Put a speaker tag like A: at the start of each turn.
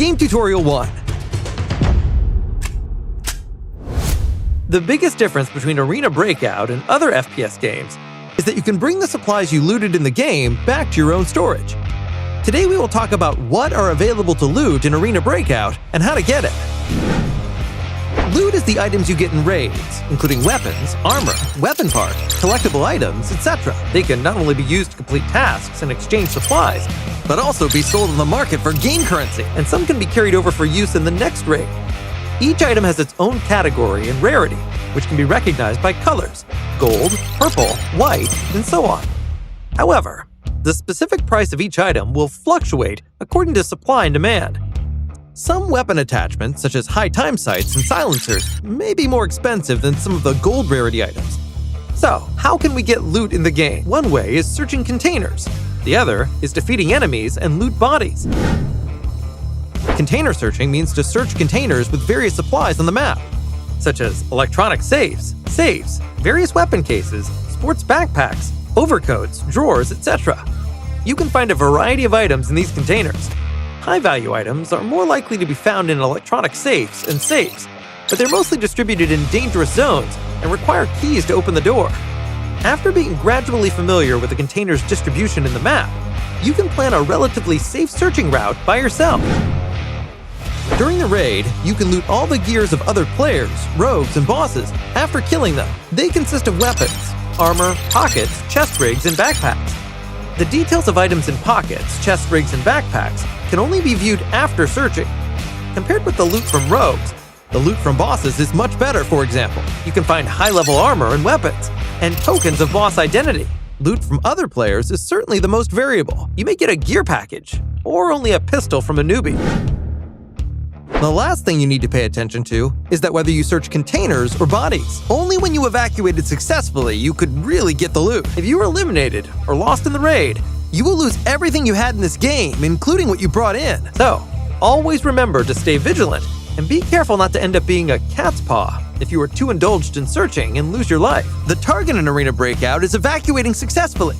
A: Game Tutorial 1. The biggest difference between Arena Breakout and other FPS games is that you can bring the supplies you looted in the game back to your own storage. Today we will talk about what are available to loot in Arena Breakout and how to get it. Loot is the items you get in raids, including weapons, armor, weapon parts, collectible items, etc. They can not only be used to complete tasks and exchange supplies, but also be sold on the market for game currency, and some can be carried over for use in the next raid. Each item has its own category and rarity, which can be recognized by colors: gold, purple, white, and so on. However, the specific price of each item will fluctuate according to supply and demand. Some weapon attachments, such as high time sights and silencers, may be more expensive than some of the gold rarity items. So, how can we get loot in the game? One way is searching containers. The other is defeating enemies and loot bodies. Container searching means to search containers with various supplies on the map, such as electronic safes, various weapon cases, sports backpacks, overcoats, drawers, etc. You can find a variety of items in these containers. High-value items are more likely to be found in electronic safes and safes, but they're mostly distributed in dangerous zones and require keys to open the door. After being gradually familiar with the container's distribution in the map, you can plan a relatively safe searching route by yourself. During the raid, you can loot all the gears of other players, rogues, and bosses after killing them. They consist of weapons, armor, pockets, chest rigs, and backpacks. The details of items in pockets, chest rigs, and backpacks can only be viewed after searching. Compared with the loot from rogues, the loot from bosses is much better. For example, you can find high-level armor and weapons, and tokens of boss identity. Loot from other players is certainly the most variable. You may get a gear package, or only a pistol from a newbie. The last thing you need to pay attention to is that whether you search containers or bodies. Only when you evacuated successfully you could really get the loot. If you were eliminated or lost in the raid, you will lose everything you had in this game, including what you brought in. So, always remember to stay vigilant and be careful not to end up being a cat's paw if you are too indulged in searching and lose your life. The target in Arena Breakout is evacuating successfully.